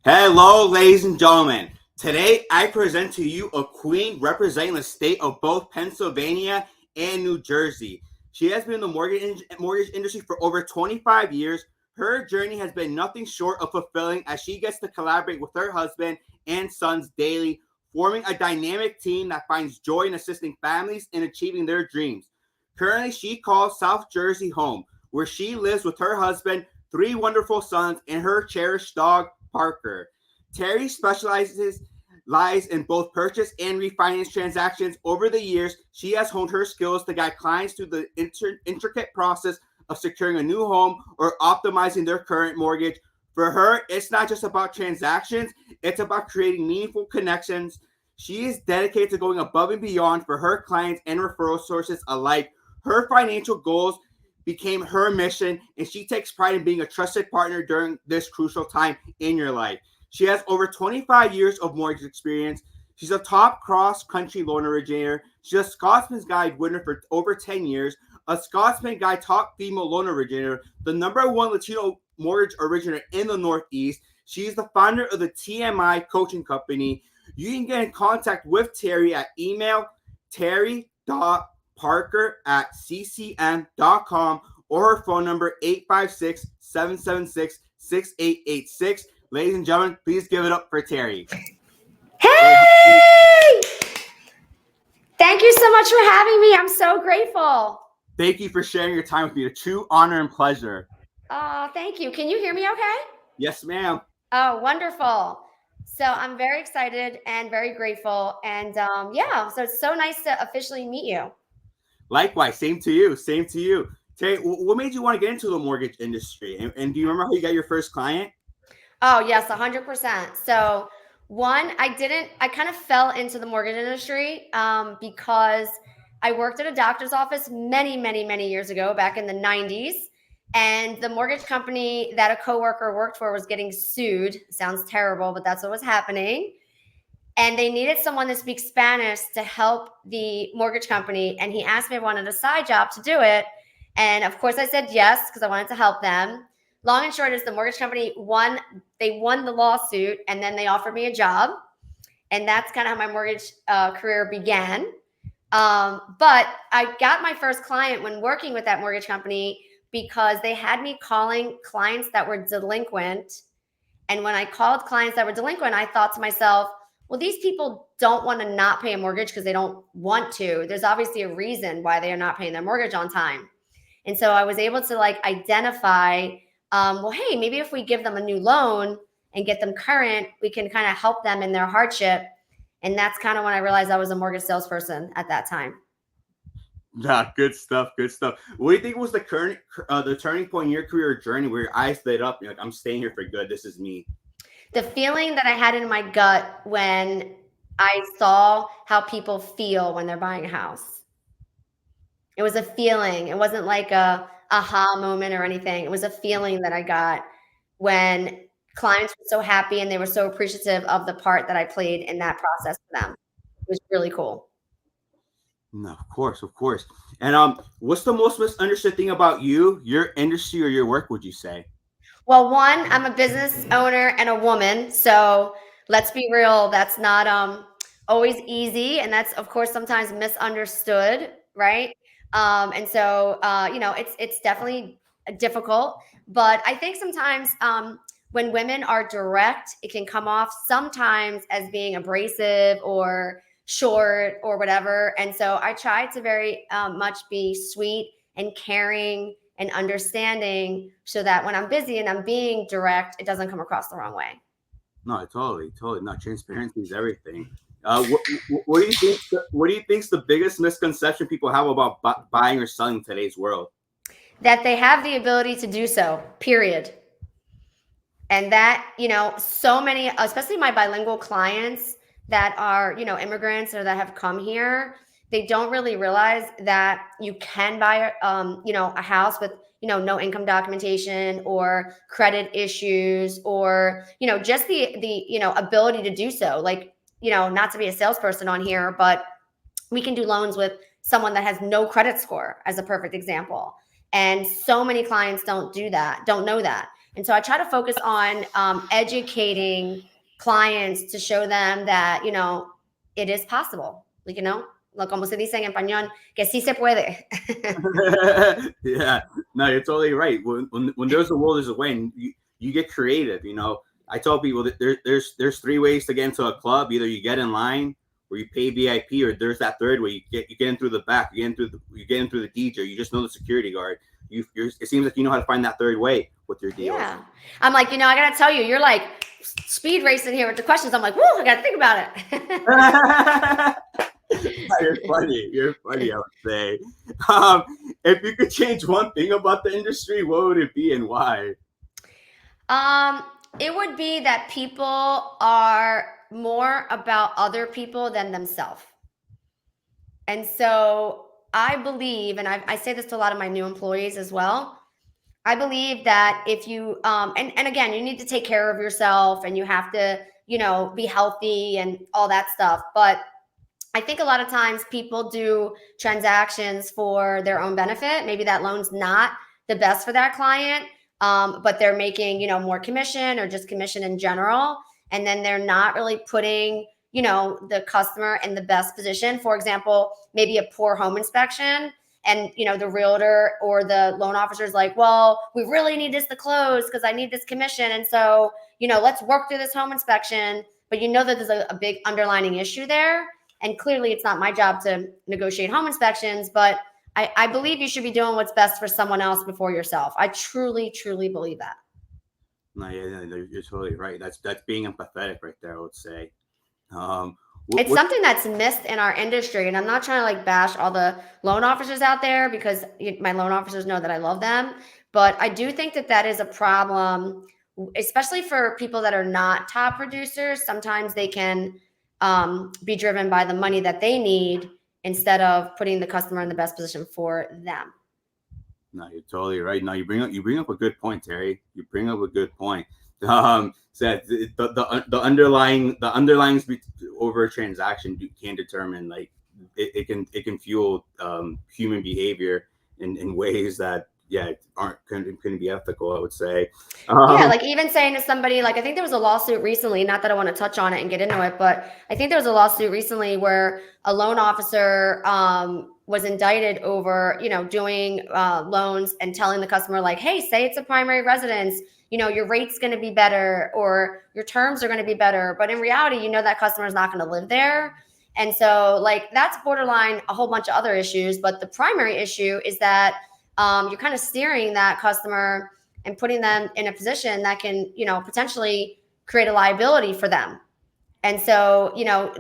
Hello, ladies and gentlemen. Today, I present to you a queen representing the state of both Pennsylvania and New Jersey. She has been in the mortgage industry for over 25 years. Her journey has been nothing short of fulfilling as she gets to collaborate with her husband and sons daily, forming a dynamic team that finds joy in assisting families in achieving their dreams. Currently, she calls South Jersey home, where she lives with her husband, three wonderful sons, and her cherished dog, Parker. Terri specializes lies in both purchase and refinance transactions. Over the years, she has honed her skills to guide clients through the intricate process of securing a new home or optimizing their current mortgage. For her, it's not just about transactions, it's about creating meaningful connections. She is dedicated to going above and beyond for her clients and referral sources alike. Her financial goals became her mission, and she takes pride in being a trusted partner during this crucial time in your life. She has over 25 years of mortgage experience. She's a top cross-country loan originator. She's a Scotsman's Guide winner for over 10 years, a Scotsman Guide top female loan originator, the #1 Latino mortgage originator in the Northeast. She's the founder of the TMI coaching company. You can get in contact with Terri at email terri.parker@ccm.com or her phone number 856-776-6886. Ladies and gentlemen, please give it up for Terri. Hey! Thank you so much for having me. I'm so grateful. Thank you for sharing your time with me. A true honor and pleasure. Thank you. Can you hear me okay? Yes, ma'am. Oh, wonderful. So I'm very excited and very grateful. And so it's so nice to officially meet you. Likewise, same to you. Same to you. Terri, what made you want to get into the mortgage industry? And do you remember how you got your first client? Oh, yes, 100%. So I kind of fell into the mortgage industry because I worked at a doctor's office many, many, many years ago, back in the 90s. And the mortgage company that a coworker worked for was getting sued. Sounds terrible, but that's what was happening. And they needed someone to speak Spanish to help the mortgage company. And he asked me if I wanted a side job to do it. And of course I said yes, because I wanted to help them. Long and short is the mortgage company won the lawsuit, and then they offered me a job. And that's kind of how my mortgage career began. But I got my first client when working with that mortgage company because they had me calling clients that were delinquent. And when I called clients that were delinquent, I thought to myself, well, these people don't want to not pay a mortgage because they don't want to. There's obviously a reason why they are not paying their mortgage on time. And so I was able to identify, well, hey, maybe if we give them a new loan and get them current, we can kind of help them in their hardship. And that's kind of when I realized I was a mortgage salesperson at that time. Yeah, good stuff. Good stuff. What do you think was the turning point in your career journey where your eyes lit up? You're like, I'm staying here for good. This is me. The feeling that I had in my gut when I saw how people feel when they're buying a house. It was a feeling. It wasn't like a aha moment or anything. It was a feeling that I got when clients were so happy and they were so appreciative of the part that I played in that process for them. It was really cool. No, of course, of course. And what's the most misunderstood thing about you, your industry, or your work, would you say? Well, one, I'm a business owner and a woman, so let's be real, that's not always easy, and that's of course sometimes misunderstood, right? And so it's definitely difficult, but I think sometimes when women are direct, it can come off sometimes as being abrasive or short or whatever. And so I try to very much be sweet and caring and understanding so that when I'm busy and I'm being direct, it doesn't come across the wrong way. No, totally. No, transparency is everything. What do you think? What do you think's the biggest misconception people have about buying or selling in today's world? That they have the ability to do so, period. And that, so many, especially my bilingual clients that are, immigrants or that have come here, they don't really realize that you can buy, a house with, no income documentation or credit issues or, just the ability to do so. Not to be a salesperson on here, but we can do loans with someone that has no credit score as a perfect example. And so many clients don't know that. And so I try to focus on educating clients to show them that, it is possible. Like, como se dice en español, que sí se puede. Yeah, no, you're totally right. When there's a will, there's a way, and you get creative. I tell people that there's three ways to get into a club. Either you get in line, or you pay VIP, or there's that third way. You get in through the back. You get in through the DJ. You just know the security guard. It seems like you know how to find that third way with your deals. Yeah. I'm like, I got to tell you, you're like speed racing here with the questions. I'm like, whoa, I got to think about it. You're funny. You're funny, I would say. If you could change one thing about the industry, what would it be and why? It would be that people are more about other people than themselves. And so I believe, and I say this to a lot of my new employees as well. I believe that if you, and again, you need to take care of yourself and you have to, be healthy and all that stuff. But I think a lot of times people do transactions for their own benefit. Maybe that loan's not the best for that client, but they're making, more commission or just commission in general. And then they're not really putting, the customer in the best position. For example, maybe a poor home inspection. And, the realtor or the loan officer is like, well, we really need this to close because I need this commission. And so, let's work through this home inspection. But that there's a big underlying issue there. And clearly it's not my job to negotiate home inspections, but I believe you should be doing what's best for someone else before yourself. I truly, truly believe that. No, yeah, you're totally right. That's being empathetic right there, I would say. It's something that's missed in our industry. And I'm not trying to like bash all the loan officers out there because my loan officers know that I love them. But I do think that is a problem, especially for people that are not top producers. Sometimes they can be driven by the money that they need instead of putting the customer in the best position for them. No, you're totally right. No, you bring up a good point, Terry. You bring up a good point. So the underlyings over a transaction can determine like it can fuel human behavior in ways that couldn't be ethical, I would say. Yeah, like even saying to somebody, like I think there was a lawsuit recently, not that I want to touch on it and get into it, but I think there was a lawsuit recently where a loan officer was indicted over, doing loans and telling the customer like, hey, say it's a primary residence, your rate's going to be better or your terms are going to be better. But in reality, that customer is not going to live there. And so like that's borderline a whole bunch of other issues. But the primary issue is that you're kind of steering that customer and putting them in a position that can, potentially create a liability for them. And so,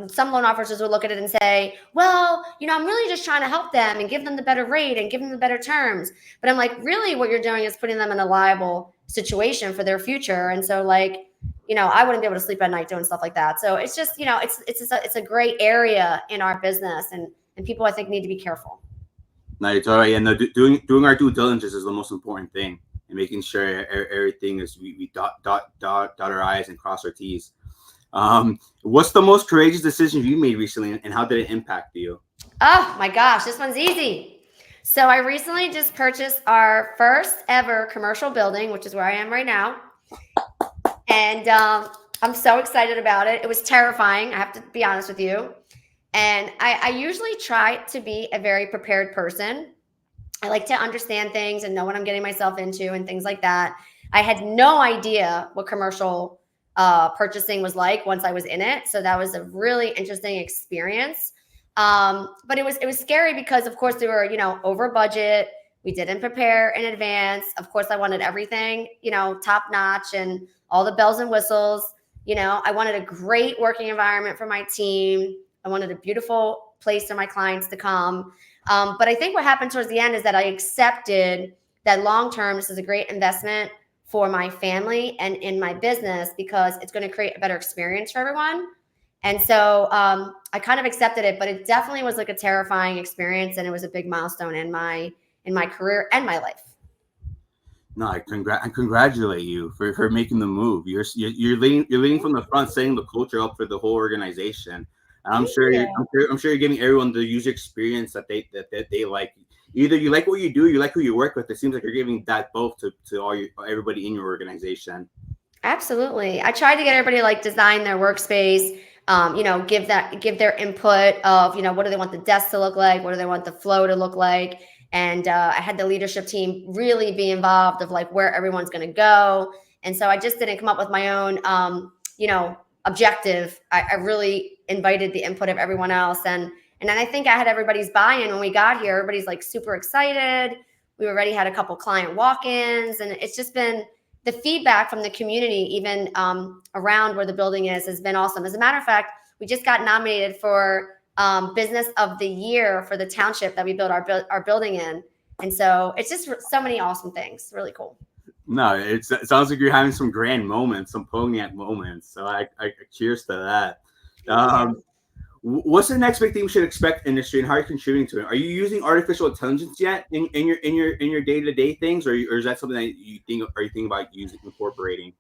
some loan officers will look at it and say, well, I'm really just trying to help them and give them the better rate and give them the better terms. But I'm like, really what you're doing is putting them in a liable situation for their future. And so like, I wouldn't be able to sleep at night doing stuff like that. So it's just, it's a gray area in our business and people I think need to be careful. No, you're totally right. And doing our due diligence is the most important thing. And making sure everything is we dot our I's and cross our T's. What's the most courageous decision you made recently, and how did it impact you? Oh my gosh, this one's easy. So I recently just purchased our first ever commercial building, which is where I am right now, and I'm so excited about it. It was terrifying, I have to be honest with you. And I usually try to be a very prepared person. I like to understand things and know what I'm getting myself into and things like that. I had no idea what commercial purchasing was like once I was in it. So that was a really interesting experience. But it was scary because of course they were, over budget. We didn't prepare in advance. Of course, I wanted everything, top notch and all the bells and whistles. I wanted a great working environment for my team. I wanted a beautiful place for my clients to come. But I think what happened towards the end is that I accepted that long-term, this is a great investment for my family and in my business because it's going to create a better experience for everyone. And so I kind of accepted it, but it definitely was like a terrifying experience. And it was a big milestone in my career and my life. No, I congratulate you for making the move. You're leading from the front, setting the culture up for the whole organization. And I'm sure you're giving everyone the user experience that they like. Either you like what you do, you like who you work with. It seems like you're giving that both to everybody in your organization. Absolutely. I tried to get everybody to like design their workspace, give their input of, what do they want the desk to look like? What do they want the flow to look like? And I had the leadership team really be involved of like where everyone's going to go. And so I just didn't come up with my own, objective. I really invited the input of everyone else. And then I think I had everybody's buy-in when we got here. Everybody's like super excited. We already had a couple client walk-ins, and it's just been the feedback from the community, even around where the building is, has been awesome. As a matter of fact, we just got nominated for Business of the Year for the township that we built our building in. And so it's just so many awesome things. Really cool. No, it sounds like you're having some grand moments, some poignant moments. So I cheers to that. What's the next big thing we should expect in the industry, and how are you contributing to it? Are you using artificial intelligence yet in your day-to-day things, or is that something that you think about using, incorporating?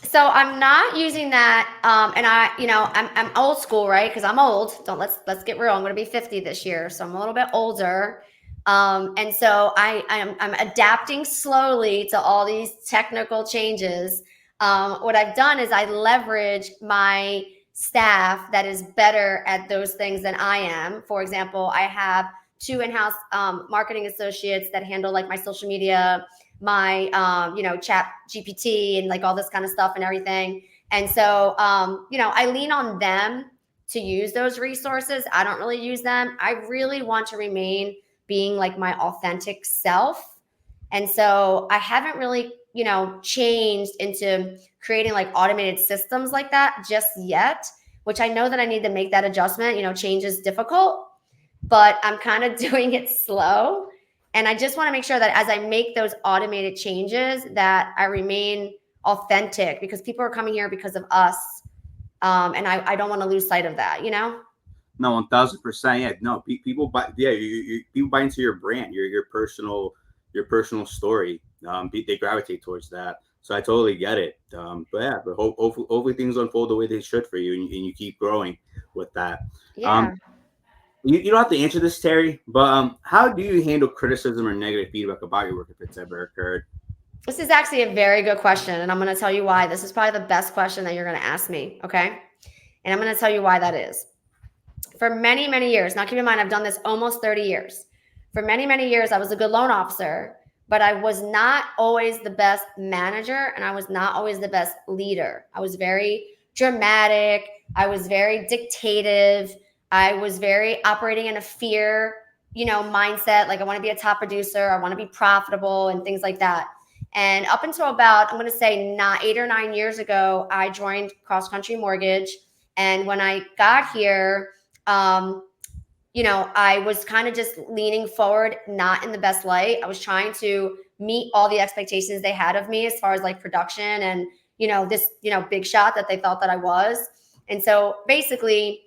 So I'm not using that, and I'm old school, right? Because I'm old. Let's get real. I'm going to be 50 this year, so I'm a little bit older, and so I'm adapting slowly to all these technical changes. What I've done is I leverage my staff that is better at those things than I am. For example, I have two in-house marketing associates that handle like my social media, my chat GPT, and like all this kind of stuff and everything. And so I lean on them to use those resources. I don't really use them. I really want to remain being like my authentic self. And so I haven't really changed into creating like automated systems like that just yet, which I know that I need to make that adjustment. Change is difficult, but I'm kind of doing it slow. And I just want to make sure that as I make those automated changes, that I remain authentic, because people are coming here because of us. And I don't want to lose sight of that, No, 1,000%. Yeah, no, people buy. Yeah, people buy into your brand, your personal story. They gravitate towards that. So I totally get it. But hopefully things unfold the way they should for you, and you keep growing with that. Yeah. You don't have to answer this, Terry, but how do you handle criticism or negative feedback about your work if it's ever occurred? This is actually a very good question, and I'm going to tell you why. This is probably the best question that you're going to ask me, okay? And I'm going to tell you why that is. For many, many years, now keep in mind, I've done this almost 30 years. For many, many years, I was a good loan officer, but I was not always the best manager, and I was not always the best leader. I was very dramatic. I was very dictative. I was very operating in a fear, mindset. Like I want to be a top producer. I want to be profitable and things like that. And up until about, I'm going to say 8 or 9 years ago, I joined Cross Country Mortgage. And when I got here, I was kind of just leaning forward, not in the best light. I was trying to meet all the expectations they had of me as far as like production and, this, big shot that they thought that I was. And so basically,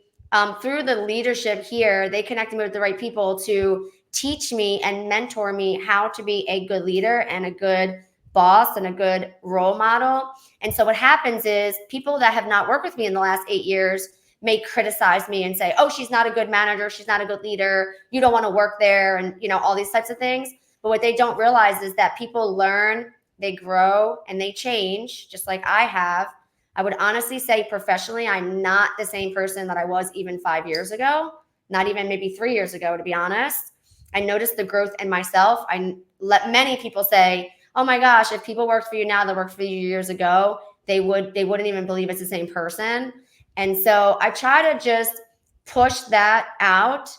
through the leadership here, they connected me with the right people to teach me and mentor me how to be a good leader and a good boss and a good role model. And so what happens is people that have not worked with me in the last 8 years may criticize me and say, oh, she's not a good manager. She's not a good leader. You don't want to work there. And, all these types of things. But what they don't realize is that people learn, they grow, and they change, just like I have. I would honestly say professionally, I'm not the same person that I was even 5 years ago, not even maybe 3 years ago, to be honest. I noticed the growth in myself. I let many people say, oh my gosh, if people worked for you now that worked for you years ago, they wouldn't even believe it's the same person. And so I try to just push that out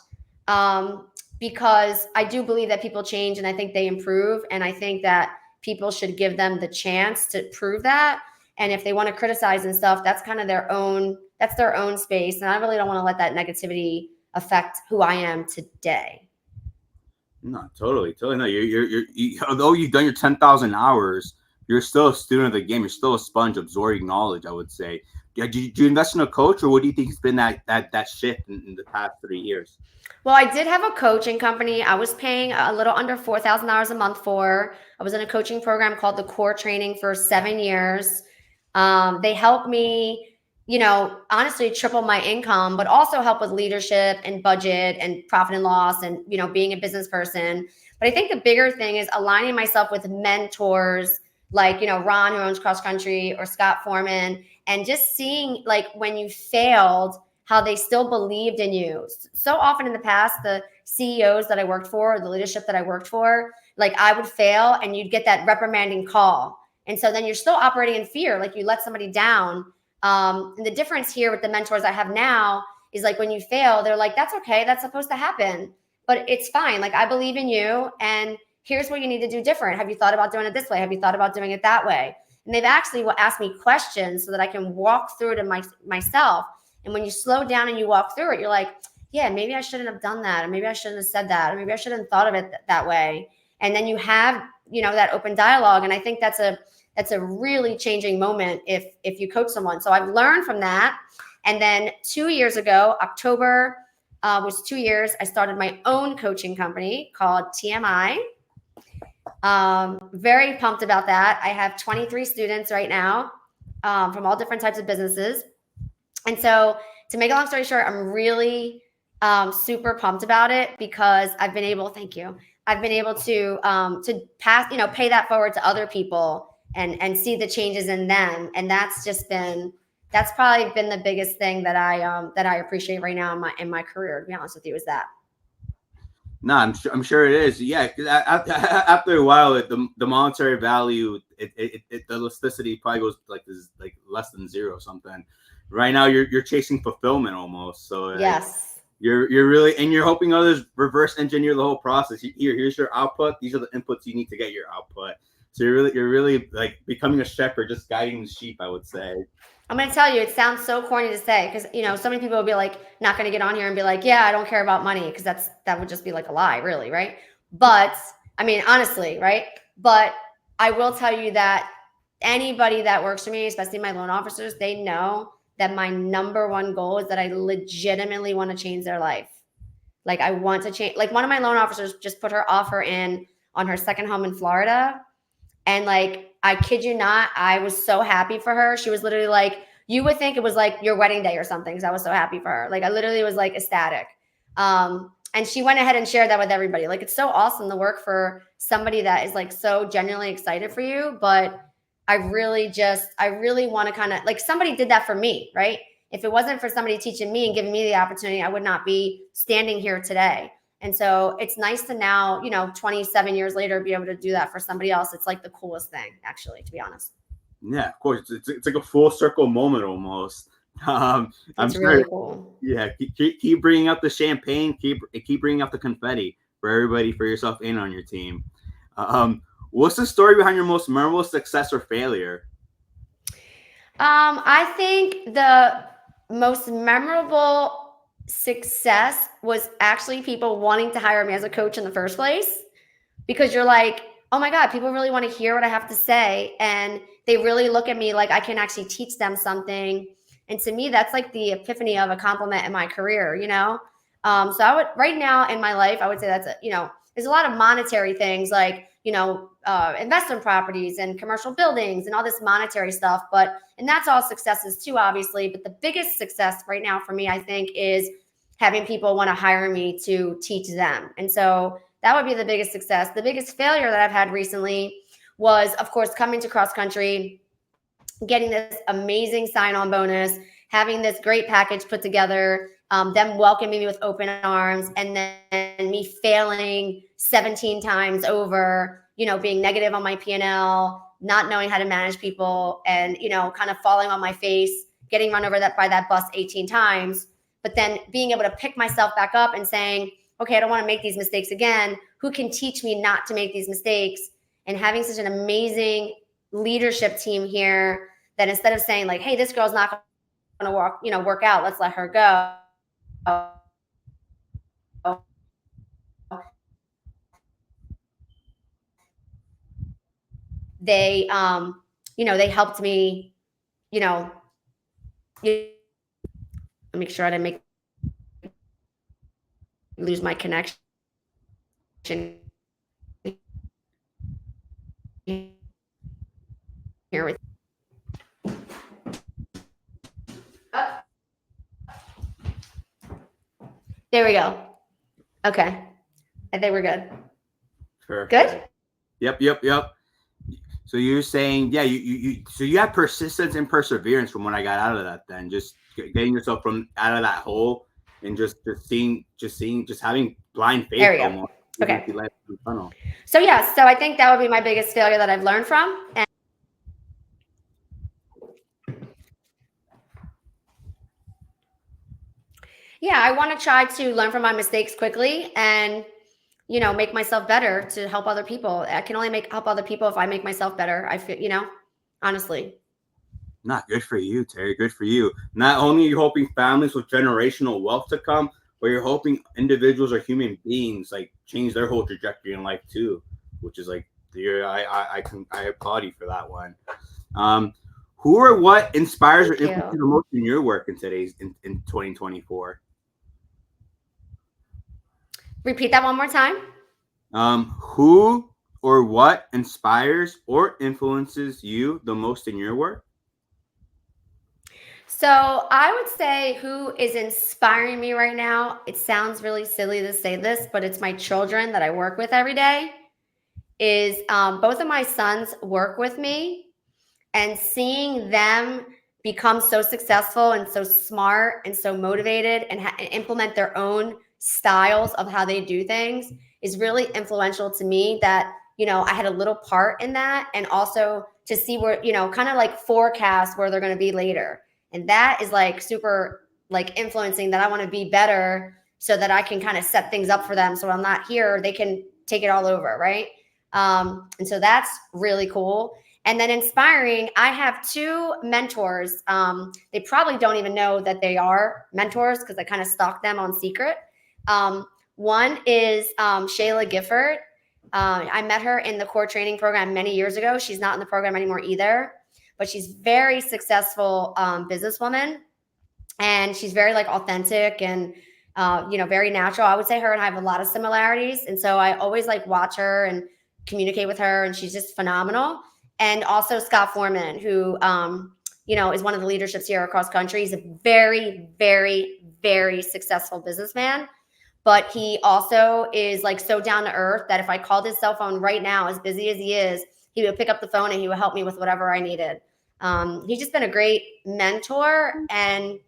because I do believe that people change and I think they improve. And I think that people should give them the chance to prove that. And if they want to criticize and stuff, that's kind of their own space. And I really don't want to let that negativity affect who I am today. No, totally. No, although you've done your 10,000 hours, you're still a student of the game. You're still a sponge absorbing knowledge, I would say. Do you invest in a coach, or what do you think has been that shift in the past 3 years? Well, I did have a coaching company. I was paying a little under $4,000 a month for. I was in a coaching program called the Core Training for 7 years. They helped me honestly triple my income, but also help with leadership and budget and profit and loss and, being a business person. But I think the bigger thing is aligning myself with mentors like, Ron, who owns Cross Country, or Scott Foreman, and just seeing like when you failed, how they still believed in you. So often in the past, the CEOs that I worked for, or the leadership that I worked for, like I would fail and you'd get that reprimanding call. And so then you're still operating in fear, like you let somebody down. And the difference here with the mentors I have now is like when you fail, they're like, that's okay. That's supposed to happen, but it's fine. Like, I believe in you, and here's what you need to do different. Have you thought about doing it this way? Have you thought about doing it that way? And they've actually asked me questions so that I can walk through it myself. And when you slow down and you walk through it, you're like, yeah, maybe I shouldn't have done that. Or maybe I shouldn't have said that. Or maybe I shouldn't have thought of it that way. And then you have, that open dialogue. And I think that's a really changing moment if you coach someone. So I've learned from that. And then 2 years ago, October was 2 years, I started my own coaching company called TMI. Very pumped about that. I have 23 students right now from all different types of businesses. And so, to make a long story short, I'm really super pumped about it because thank you. I've been able to pass, pay that forward to other people and see the changes in them. And that's probably been the biggest thing that I appreciate right now in my career, to be honest with you, is that. No, I'm sure it is. Yeah, 'cause after a while, the monetary value, the elasticity probably goes like this, like less than zero or something. Right now, you're chasing fulfillment almost. So like, Yes. you're really, and you're hoping others reverse engineer the whole process. Here's your output. These are the inputs you need to get your output. So you're really like becoming a shepherd, just guiding the sheep, I would say. I'm going to tell you, it sounds so corny to say because, so many people will be like, not going to get on here and be like, yeah, I don't care about money, because that would just be like a lie, really, right? But I mean, honestly, right? But I will tell you that anybody that works for me, especially my loan officers, they know that my number one goal is that I legitimately want to change their life. Like, I want to change. Like, one of my loan officers just put her offer in on her second home in Florida. And like, I kid you not, I was so happy for her. She was literally like, you would think it was like your wedding day or something, because I was so happy for her. Like, I literally was like ecstatic. And she went ahead and shared that with everybody. Like, it's so awesome to work for somebody that is like so genuinely excited for you. But I really want to kind of like, somebody did that for me, right? If it wasn't for somebody teaching me and giving me the opportunity, I would not be standing here today. And so it's nice to now, 27 years later, be able to do that for somebody else. It's like the coolest thing, actually, to be honest. Yeah, of course. It's like a full circle moment almost. I'm It's really sure. cool. Yeah, keep bringing out the champagne. Keep bringing out the confetti for everybody, for yourself and on your team. What's the story behind your most memorable success or failure? I think the most memorable success was actually people wanting to hire me as a coach in the first place, because you're like, oh my God, people really want to hear what I have to say. And they really look at me like I can actually teach them something. And to me, that's like the epiphany of a compliment in my career. So right now in my life, I would say there's a lot of monetary things like, investment properties and commercial buildings and all this monetary stuff. And that's all successes too, obviously. But the biggest success right now for me, I think, is having people want to hire me to teach them. And so that would be the biggest success. The biggest failure that I've had recently was, of course, coming to cross country, getting this amazing sign-on bonus, having this great package put together, them welcoming me with open arms, and then me failing 17 times over, being negative on my P&L, not knowing how to manage people, and, kind of falling on my face, getting run over by that bus 18 times, but then being able to pick myself back up and saying, okay, I don't want to make these mistakes again. Who can teach me not to make these mistakes? And having such an amazing leadership team here that instead of saying like, hey, this girl's not going to work out, let's let her go. They, they helped me, let make sure I didn't lose my connection here with. There we go. Okay. I think we're good. Perfect. Good? Yep. So you're saying, yeah, so you have persistence and perseverance from when I got out of that. Then just getting yourself from out of that hole and just having blind faith There we go. almost. Okay. Life through the tunnel. So yeah, so I think that would be my biggest failure that I've learned from. And yeah, I want to try to learn from my mistakes quickly and make myself better to help other people. I can only help other people if I make myself better. I feel, honestly. Not good for you, Terri. Good for you. Not only are you hoping families with generational wealth to come, but you're hoping individuals or human beings like change their whole trajectory in life too, which is like I applaud you for that one. Who or what inspires or influences the most in your work in 2024? Repeat that one more time. Who or what inspires or influences you the most in your work? So I would say who is inspiring me right now. It sounds really silly to say this, but it's my children that I work with every day. Is both of my sons work with me, and seeing them become so successful and so smart and so motivated and implement their own styles of how they do things is really influential to me. That I had a little part in that, and also to see where kind of like forecast where they're going to be later. And that is like super like influencing, that I want to be better so that I can kind of set things up for them. So when I'm not here, they can take it all over. Right. And so that's really cool. And then inspiring, I have two mentors. They probably don't even know that they are mentors because I kind of stalk them on secret. One is Shayla Gifford. I met her in the core training program many years ago. She's not in the program anymore either, but she's very successful businesswoman, and she's very like authentic and very natural. I would say her and I have a lot of similarities, and so I always like watch her and communicate with her, and she's just phenomenal. And also Scott Foreman, who is one of the leaderships here across country. He's a very, very, very successful businessman, but he also is like so down to earth that if I called his cell phone right now, as busy as he is, he would pick up the phone and he would help me with whatever I needed. He's just been a great mentor, and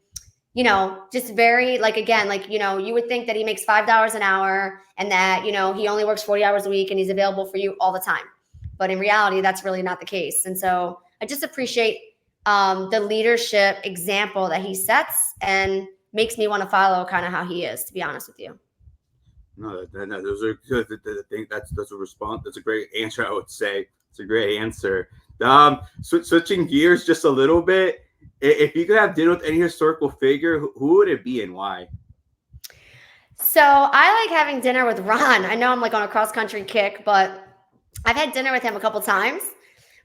just very like, again, like, you would think that he makes $5 an hour and that, he only works 40 hours a week and he's available for you all the time. But in reality, that's really not the case. And so I just appreciate the leadership example that he sets, and makes me want to follow kind of how he is, to be honest with you. No, those are good. I think that's a response. That's a great answer. I would say it's a great answer. Switching gears just a little bit. If you could have dinner with any historical figure, who would it be and why? So I like having dinner with Ron. I know I'm like on a cross country kick, but I've had dinner with him a couple times.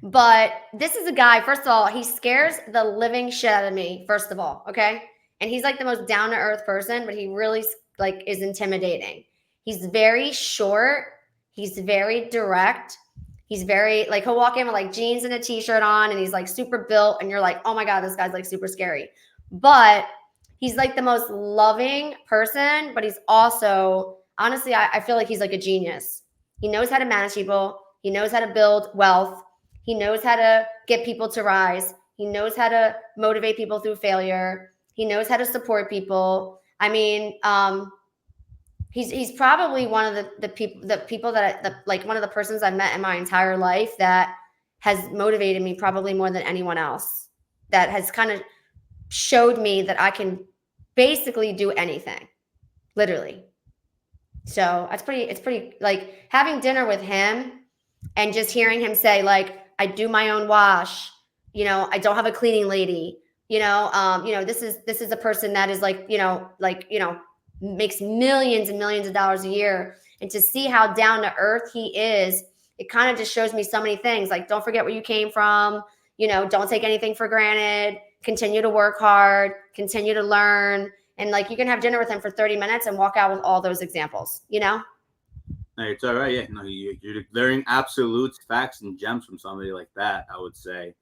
But this is a guy, first of all, he scares the living shit out of me, first of all, okay? And he's like the most down to earth person, but he really like is intimidating. He's very short. He's very direct. He's very like, he'll walk in with like jeans and a t-shirt on, and he's like super built, and you're like, oh my God, this guy's like super scary. But he's like the most loving person, but he's also, honestly, I feel like he's like a genius. He knows how to manage people. He knows how to build wealth. He knows how to get people to rise. He knows how to motivate people through failure. He knows how to support people. I mean, he's probably one of the people that like one of the persons I've met in my entire life that has motivated me probably more than anyone else. That has kind of showed me that I can basically do anything, literally. So it's pretty like having dinner with him and just hearing him say like, I do my own wash, I don't have a cleaning lady, this is a person that is like, makes millions and millions of dollars a year. And to see how down to earth he is, it kind of just shows me so many things. Like, don't forget where you came from, don't take anything for granted, continue to work hard, continue to learn. And like, you can have dinner with him for 30 minutes and walk out with all those exampals, It's all right. Yeah, no, you're learning absolute facts and gems from somebody like that. I would say,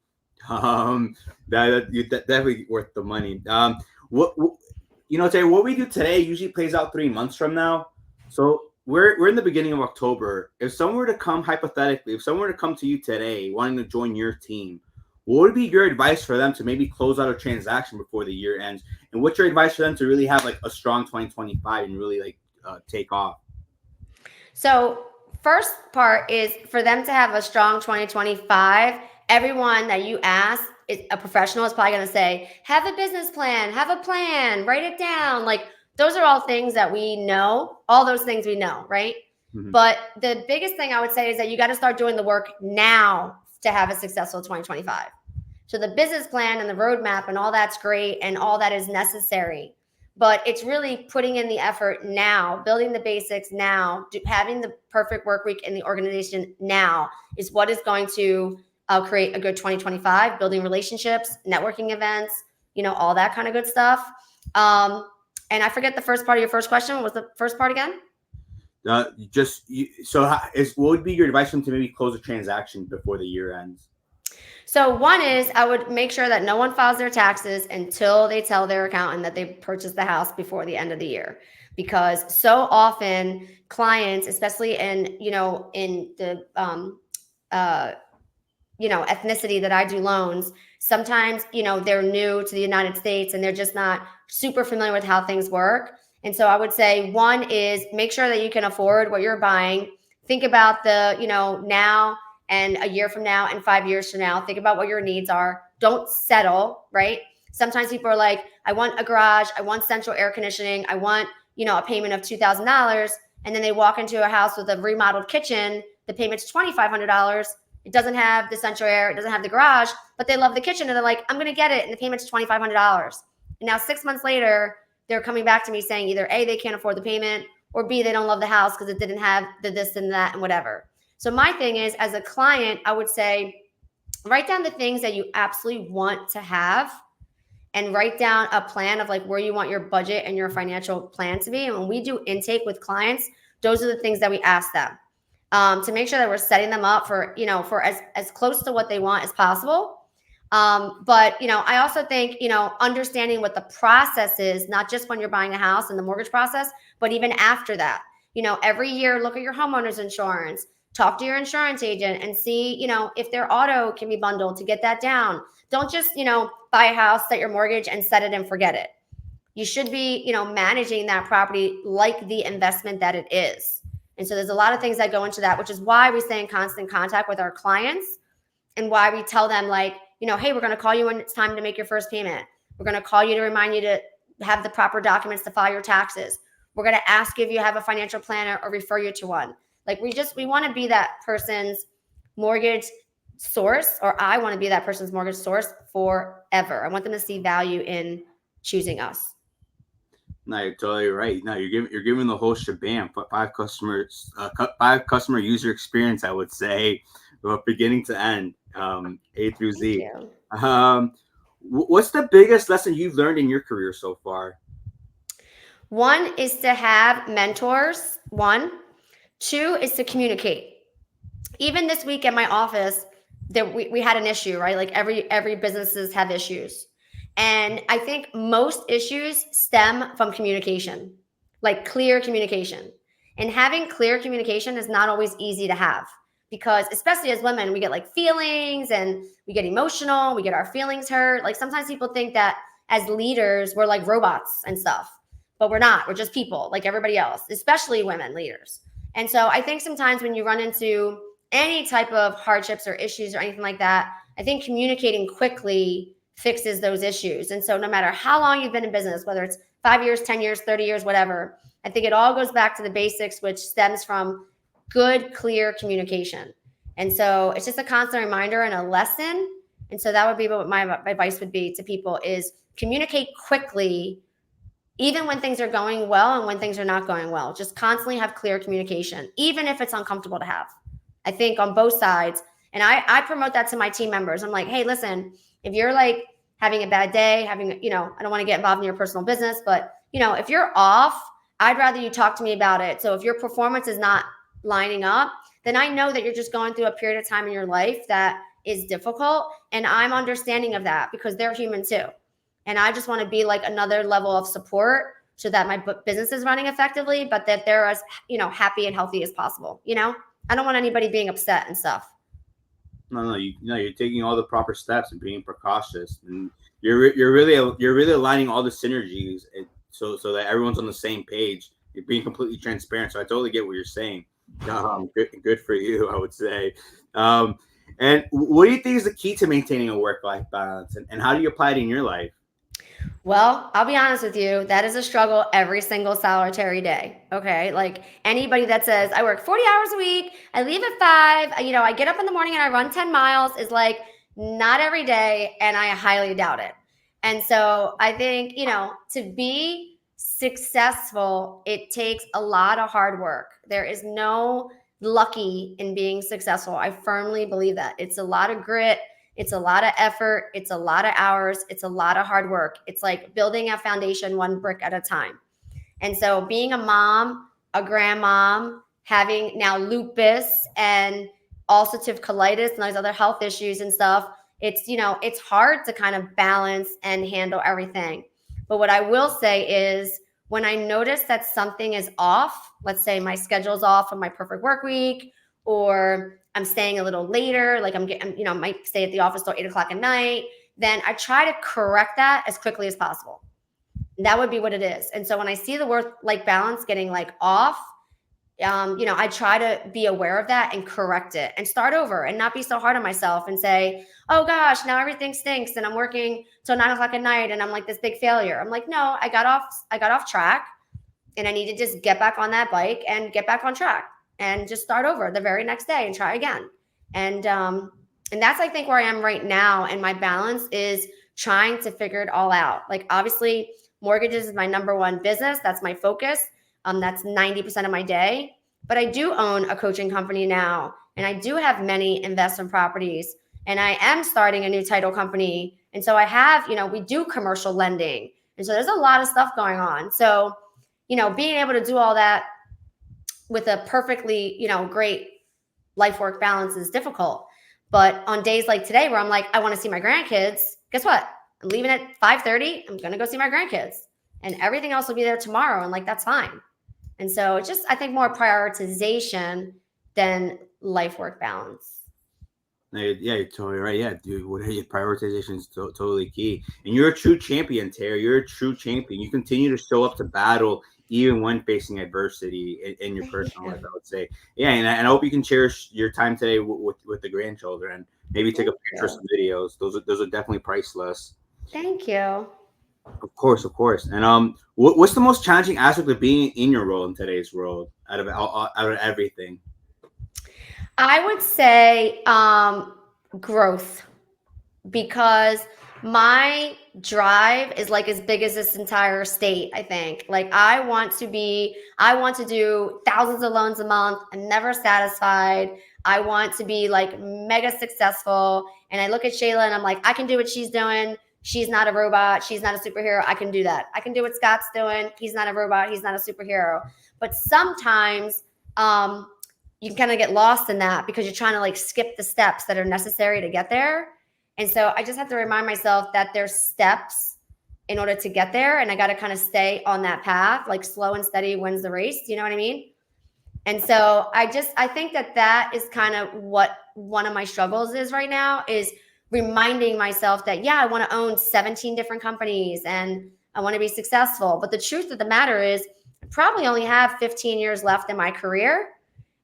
that definitely worth the money. What Terry, what we do today usually plays out 3 months from now. So we're in the beginning of October. If someone were to come, hypothetically, if someone were to come to you today wanting to join your team, what would be your advice for them to maybe close out a transaction before the year ends? And what's your advice for them to really have like a strong 2025 and really like take off? So first part is for them to have a strong 2025. Everyone that you ask, a professional is probably going to say, have a business plan, have a plan, write it down. Like those are all things that we know. All those things we know, right? Mhm. But the biggest thing I would say is that you got to start doing the work now to have a successful 2025. So the business plan and the roadmap and all that's great and all that is necessary. But it's really putting in the effort now, building the basics now, having the perfect work week in the organization now is what is going to create a good 2025, building relationships, networking events, all that kind of good stuff. And I forget the first part of your first question. What was the first part again? What would be your advice for them to maybe close a transaction before the year ends? So one is I would make sure that no one files their taxes until they tell their accountant that they purchased the house before the end of the year. Because so often clients, especially in the ethnicity that I do loans, sometimes they're new to the United States and they're just not super familiar with how things work. And so I would say one is make sure that you can afford what you're buying. Think about the now and a year from now and 5 years from now. Think about what your needs are. Don't settle, right? Sometimes people are like, I want a garage, I want central air conditioning, I want a payment of $2,000, and then they walk into a house with a remodeled kitchen. The payment's $2,500. It doesn't have the central air, it doesn't have the garage, but they love the kitchen and they're like, I'm going to get it, and the payment's $2,500. And now 6 months later, they're coming back to me saying either A, they can't afford the payment, or B, they don't love the house because it didn't have the this and that and whatever. So my thing is, as a client, I would say, write down the things that you absolutely want to have and write down a plan of like where you want your budget and your financial plan to be. And when we do intake with clients, those are the things that we ask them to make sure that we're setting them up for, for as close to what they want as possible. But I also think, understanding what the process is, not just when you're buying a house and the mortgage process, but even after that. Every year, look at your homeowner's insurance, talk to your insurance agent and see, if their auto can be bundled to get that down. Don't just, buy a house, set your mortgage and set it and forget it. You should be, managing that property like the investment that it is. And so there's a lot of things that go into that, which is why we stay in constant contact with our clients and why we tell them like, hey, we're going to call you when it's time to make your first payment. We're going to call you to remind you to have the proper documents to file your taxes. We're going to ask if you have a financial planner or refer you to one. Like we want to be that person's mortgage source, or I want to be that person's mortgage source forever. I want them to see value in choosing us. No, you're totally right. No, you're giving the whole shebang. 5 customer user experience, I would say, beginning to end, A through Z. What's the biggest lesson you've learned in your career so far? One is to have mentors. 1, 2 is to communicate. Even this week at my office, we had an issue, right? Like every businesses have issues. And I think most issues stem from communication, like clear communication. And having clear communication is not always easy to have because especially as women, we get like feelings and we get emotional, we get our feelings hurt. Like sometimes people think that as leaders, we're like robots and stuff, but we're not. We're just people like everybody else, especially women leaders. And so I think sometimes when you run into any type of hardships or issues or anything like that, I think communicating quickly fixes those issues. And so no matter how long you've been in business, whether it's 5 years, 10 years, 30 years, whatever, I think it all goes back to the basics, which stems from good, clear communication. And so it's just a constant reminder and a lesson. And so that would be what my advice would be to people is communicate quickly, even when things are going well and when things are not going well. Just constantly have clear communication, even if it's uncomfortable to have. I think on both sides. And I promote that to my team members. I'm like, hey, listen, if you're like having a bad day, I don't want to get involved in your personal business, but if you're off, I'd rather you talk to me about it. So if your performance is not lining up, then I know that you're just going through a period of time in your life that is difficult. And I'm understanding of that because they're human too. And I just want to be like another level of support so that my business is running effectively, but that they're as, happy and healthy as possible. I don't want anybody being upset and stuff. No, you're taking all the proper steps and being precautious, and you're really aligning all the synergies, so that everyone's on the same page. You're being completely transparent. So I totally get what you're saying. Good for you, I would say. And what do you think is the key to maintaining a work-life balance, and how do you apply it in your life? Well, I'll be honest with you, that is a struggle every single solitary day. Okay. Like anybody that says, I work 40 hours a week, I leave at 5, I get up in the morning and I run 10 miles is like not every day. And I highly doubt it. And so I think, to be successful, it takes a lot of hard work. There is no lucky in being successful. I firmly believe that. It's a lot of grit. It's a lot of effort. It's a lot of hours. It's a lot of hard work. It's like building a foundation one brick at a time. And so being a mom, a grandmom, having now lupus and ulcerative colitis and those other health issues and stuff, it's hard to kind of balance and handle everything. But what I will say is when I notice that something is off, let's say my schedule's off from my perfect work week, or I'm staying a little later, like I'm getting, might stay at the office till 8 o'clock at night, then I try to correct that as quickly as possible. That would be what it is. And so when I see the work-life balance getting like off, I try to be aware of that and correct it and start over and not be so hard on myself and say, oh gosh, now everything stinks and I'm working till 9 o'clock at night and I'm like this big failure. I'm like, no, I got off track and I need to just get back on that bike and get back on track and just start over the very next day and try again. And that's, I think, where I am right now. And my balance is trying to figure it all out. Like obviously mortgages is my number one business. That's my focus. That's 90% of my day. But I do own a coaching company now, and I do have many investment properties, and I am starting a new title company. And so I have, we do commercial lending. And so there's a lot of stuff going on. So, being able to do all that with a perfectly, great life work balance is difficult. But on days like today where I'm like, I want to see my grandkids, guess what? I'm leaving at 5:30. I'm going to go see my grandkids, and everything else will be there tomorrow. And like, that's fine. And so it's just, I think, more prioritization than life work balance. Yeah, you're totally right. Yeah, dude, your prioritization is totally key. And you're a true champion, Terri. You're a true champion. You continue to show up to battle even when facing adversity in your personal life, I would say. Yeah, and I hope you can cherish your time today with the grandchildren. Maybe take a picture, some videos. Those are definitely priceless. Thank you. Of course, of course. And what's the most challenging aspect of being in your role in today's world out of everything? I would say growth, because my drive is like as big as this entire state. I think like I want to do thousands of loans a month. I'm never satisfied. I want to be like mega successful. And I look at Shayla and I'm like, I can do what she's doing. She's not a robot. She's not a superhero. I can do that. I can do what Scott's doing. He's not a robot. He's not a superhero. But sometimes you can kind of get lost in that because you're trying to like skip the steps that are necessary to get there. And so I just have to remind myself that there's steps in order to get there. And I got to kind of stay on that path, like slow and steady wins the race. Do you know what I mean? And so I think that is kind of what one of my struggles is right now, is reminding myself that, yeah, I want to own 17 different companies and I want to be successful. But the truth of the matter is I probably only have 15 years left in my career.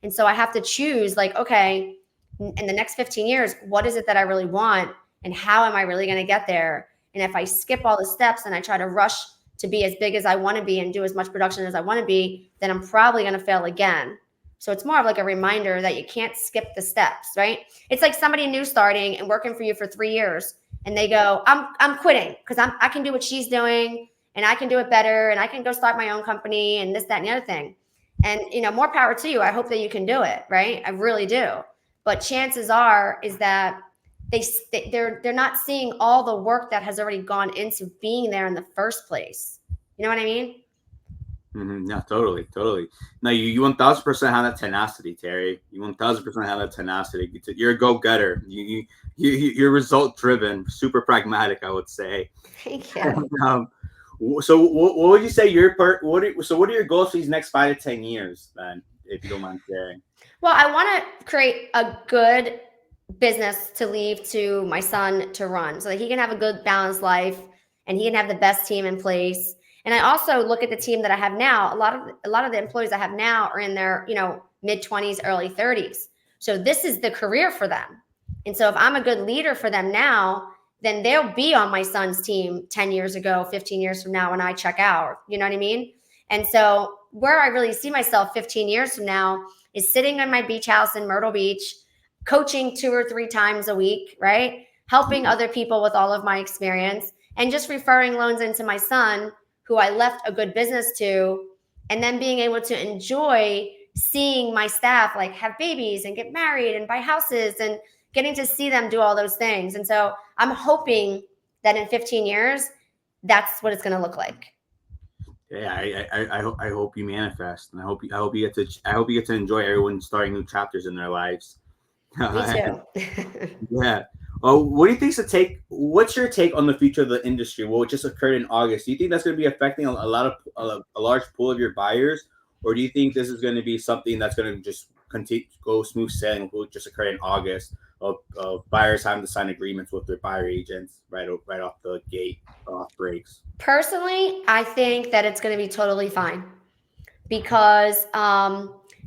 And so I have to choose like, okay, in the next 15 years, what is it that I really want? And how am I really going to get there? And if I skip all the steps and I try to rush to be as big as I want to be and do as much production as I want to be, then I'm probably going to fail again. So it's more of like a reminder that you can't skip the steps, right? It's like somebody new starting and working for you for 3 years and they go, I'm quitting because I can do what she's doing and I can do it better and I can go start my own company and this, that, and the other thing. And, more power to you. I hope that you can do it, right? I really do. But chances are is that they're not seeing all the work that has already gone into being there in the first place. You know what I mean? Yeah, totally, totally. No, you 1000% have that tenacity, Terry. You 1000% have that tenacity. You're a go getter. You're result driven, super pragmatic, I would say. Thank you. um, so what would you say your part? What are your goals for these next 5 to 10 years, then, if you don't mind sharing? Well, I want to create a good business to leave to my son to run so that he can have a good balanced life and he can have the best team in place. And I also look at the team that I have now. A lot of the employees I have now are in their, mid 20s, early 30s. So this is the career for them. And so if I'm a good leader for them now, then they'll be on my son's team 10 years ago, 15 years from now when I check out. You know what I mean? And so where I really see myself 15 years from now is sitting in my beach house in Myrtle Beach, coaching 2 or 3 times a week, right? Helping other people with all of my experience and just referring loans into my son, who I left a good business to, and then being able to enjoy seeing my staff like have babies and get married and buy houses and getting to see them do all those things. And so I'm hoping that in 15 years, that's what it's going to look like. Yeah, I hope you manifest, and I hope you get to enjoy everyone starting new chapters in their lives. Me too. Yeah. Oh, what do you think's the take? What's your take on the future of the industry? What just occurred in August? Do you think that's going to be affecting a lot of a large pool of your buyers, or do you think this is going to be something that's going to just continue go smooth sailing? What just occurred in August of buyers having to sign agreements with their buyer agents right off the gate, off breaks? Personally, I think that it's going to be totally fine because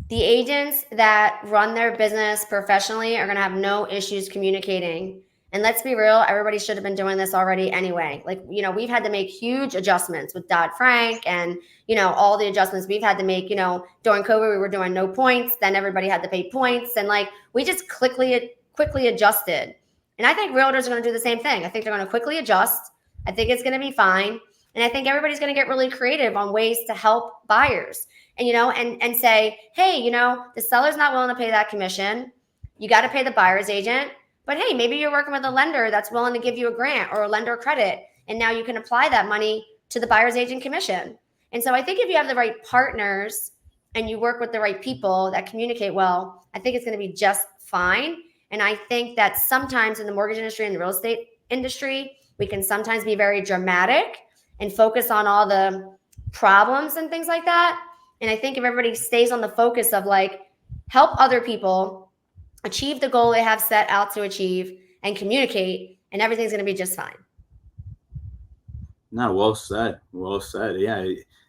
the agents that run their business professionally are going to have no issues communicating. And let's be real, everybody should have been doing this already anyway. Like, we've had to make huge adjustments with Dodd-Frank and, all the adjustments we've had to make, during COVID, we were doing no points. Then everybody had to pay points. And like, we just quickly adjusted. And I think realtors are going to do the same thing. I think they're going to quickly adjust. I think it's going to be fine. And I think everybody's going to get really creative on ways to help buyers and say, hey, the seller's not willing to pay that commission. You got to pay the buyer's agent. But hey, maybe you're working with a lender that's willing to give you a grant or a lender credit. And now you can apply that money to the buyer's agent commission. And so I think if you have the right partners and you work with the right people that communicate well, I think it's going to be just fine. And I think that sometimes in the mortgage industry and the real estate industry, we can sometimes be very dramatic and focus on all the problems and things like that. And I think if everybody stays on the focus of like, help other people achieve the goal they have set out to achieve and communicate, and everything's going to be just fine. No, well said. Well said. Yeah,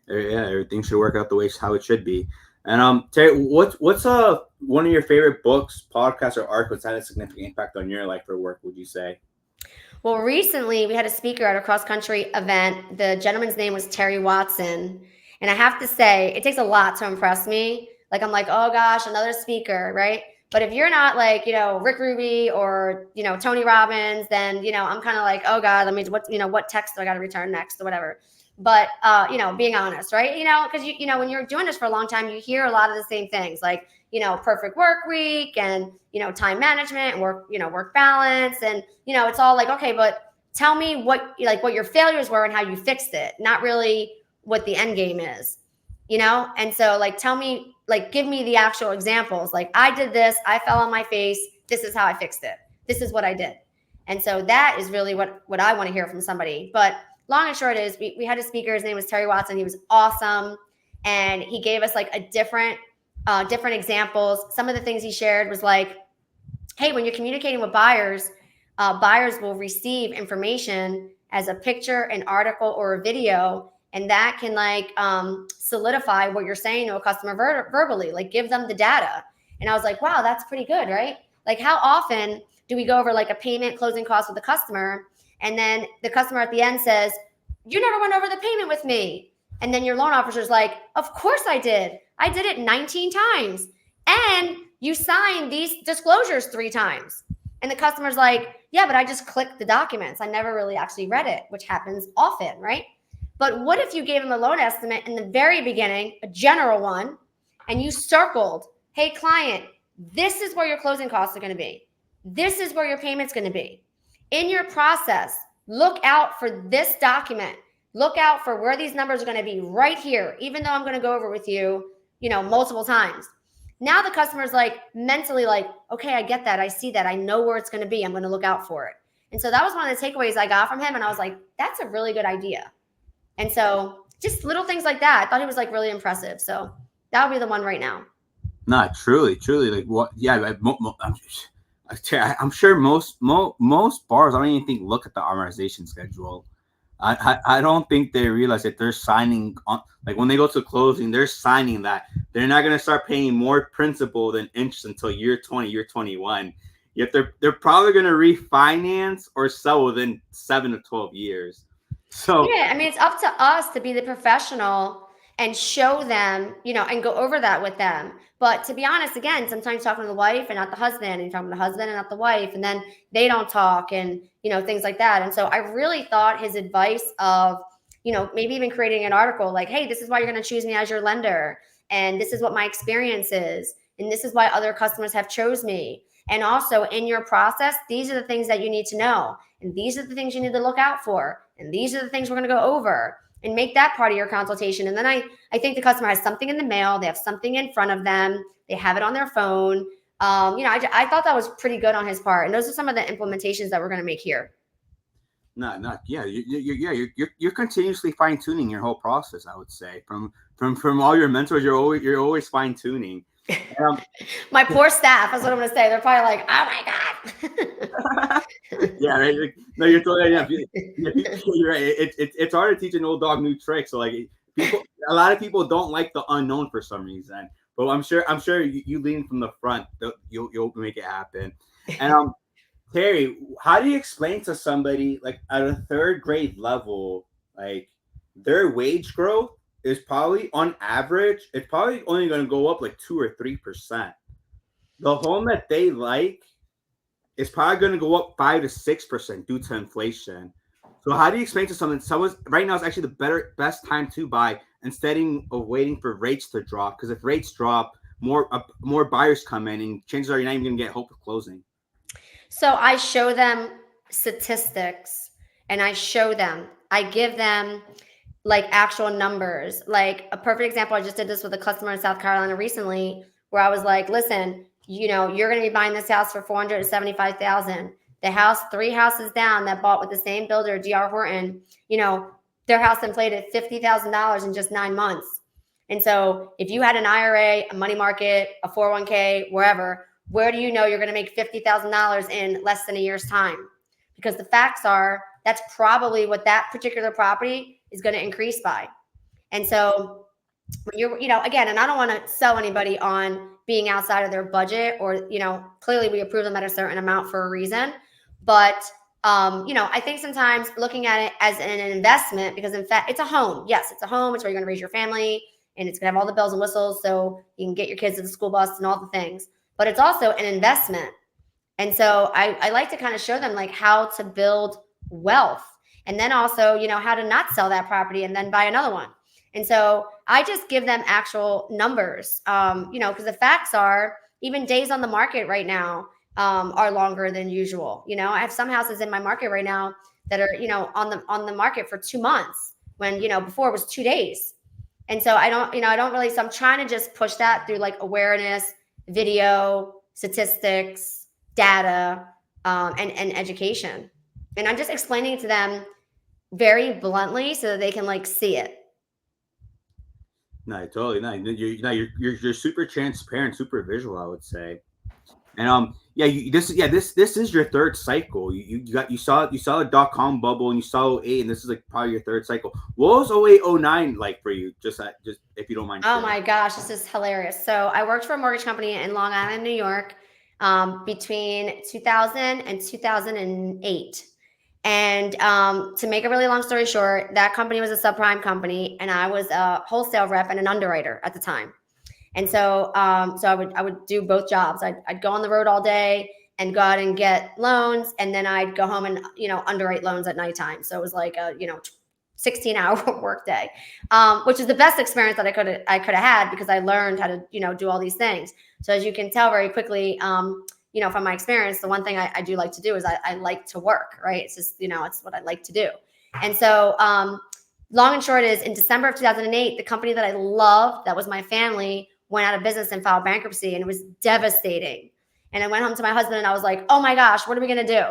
everything should work out the way how it should be. And Terry, what's one of your favorite books, podcasts, or articles that had a significant impact on your life or work? Would you say? Well, recently we had a speaker at a cross-country event. The gentleman's name was Terry Watson. And I have to say, it takes a lot to impress me. Like, I'm like, oh gosh, another speaker, right? But if you're not like, Rick Ruby or, Tony Robbins, then, I'm kind of like, oh God, what text do I got to return next or whatever. But, being honest, right? Because, when you're doing this for a long time, you hear a lot of the same things like, perfect work week and, time management and work balance. And, it's all like, okay, but tell me what your failures were and how you fixed it. Not really what the end game is, And so tell me, give me the actual examples. Like, I did this, I fell on my face. This is how I fixed it. This is what I did. And so that is really what I want to hear from somebody. But long and short is we had a speaker. His name was Terry Watson. He was awesome. And he gave us like a different examples. Some of the things he shared was like, hey, when you're communicating with buyers, buyers will receive information as a picture, an article, or a video. And that can solidify what you're saying to a customer verbally, like give them the data. And I was like, wow, that's pretty good, right? Like, how often do we go over like a payment closing cost with the customer? And then the customer at the end says, you never went over the payment with me. And then your loan officer's like, of course I did. I did it 19 times. And you signed these disclosures 3 times. And the customer's like, yeah, but I just clicked the documents. I never really actually read it, which happens often, right? But what if you gave them a loan estimate in the very beginning, a general one, and you circled, hey, client, this is where your closing costs are going to be. This is where your payment's going to be. In your process, look out for this document. look out for where these numbers are going to be right here, even though I'm going to go over with you, multiple times. Now the customer's like mentally like, okay, I get that. I see that. I know where it's going to be. I'm going to look out for it. And so that was one of the takeaways I got from him. And I was like, that's a really good idea. And so just little things like that. I thought he was like really impressive. So that would be the one right now. Not truly, like what? Yeah, I'm sure most bars, I don't even think look at the amortization schedule. I don't think they realize that they're signing on, like when they go to closing, they're signing that they're not going to start paying more principal than interest until year 20, year 21. Yet they're probably going to refinance or sell within 7 to 12 years. So yeah, I mean, it's up to us to be the professional and show them, and go over that with them. But to be honest, again, sometimes talking to the wife and not the husband, and talking to the husband and not the wife, and then they don't talk, and things like that. And so I really thought his advice of, maybe even creating an article like, hey, this is why you're going to choose me as your lender, and this is what my experience is, and this is why other customers have chose me. And also in your process, these are the things that you need to know, and these are the things you need to look out for, and these are the things we're going to go over, and make that part of your consultation. And then I think the customer has something in the mail, they have something in front of them, they have it on their phone. I thought that was pretty good on his part. And those are some of the implementations that we're going to make here. Yeah, you're continuously fine tuning your whole process. I would say from all your mentors, you're always fine tuning. My poor staff, that's what I'm going to say. They're probably like, oh my God. Yeah, right. No, you're totally right. You're right. It's hard to teach an old dog new tricks. So like a lot of people don't like the unknown for some reason. But I'm sure you lean from the front, you'll make it happen. And Terri, how do you explain to somebody like at a third grade level, like their wage growth is probably on average, it's probably only going to go up like 2 or 3%. The home that they like is probably going to go up 5 to 6% due to inflation. So how do you explain to someone's right now is actually the best time to buy instead of waiting for rates to drop? Because if rates drop, more buyers come in, and chances are you're not even going to get hope of closing. So I show them statistics, and I give them like actual numbers. Like a perfect example, I just did this with a customer in South Carolina recently, where I was like, listen, you're going to be buying this house for $475,000. The house 3 houses down that bought with the same builder, D.R. Horton, their house inflated $50,000 in just 9 months. And so if you had an IRA, a money market, a 401k, wherever, where do you know you're going to make $50,000 in less than a year's time? Because the facts are that's probably what that particular property is going to increase by. And so when you're, again, and I don't want to sell anybody on being outside of their budget, or, clearly we approve them at a certain amount for a reason. But, I think sometimes looking at it as an investment, because in fact, it's a home. Yes, it's a home. It's where you're going to raise your family, and it's going to have all the bells and whistles so you can get your kids to the school bus and all the things. But it's also an investment. And so I like to kind of show them like how to build wealth, and then also, how to not sell that property and then buy another one. And so I just give them actual numbers, because the facts are even days on the market right now are longer than usual. I have some houses in my market right now that are, on the market for 2 months when, before it was 2 days. And so I don't really, so I'm trying to just push that through like awareness, video, statistics, data, and education. And I'm just explaining it to them very bluntly so that they can like see it. No, totally. No, you're super transparent, super visual, I would say. And this is your third cycle. You saw the .com bubble, and you saw 08, and this is like probably your third cycle. What was 08, 09 like for you? Just if you don't mind. Oh my gosh, this is hilarious. So I worked for a mortgage company in Long Island, New York, between 2000 and 2008. And to make a really long story short, that company was a subprime company, and I was a wholesale rep and an underwriter at the time. And so, I would do both jobs. I'd go on the road all day and go out and get loans, and then I'd go home and underwrite loans at nighttime. So it was like a 16-hour work day, which is the best experience that I could have had, because I learned how to do all these things. So as you can tell very quickly, from my experience, the one thing I do like to do is I like to work, right? It's just, it's what I like to do. And so long and short is, in December of 2008, the company that I loved, that was my family, went out of business and filed bankruptcy, and it was devastating. And I went home to my husband and I was like, oh my gosh, what are we going to do?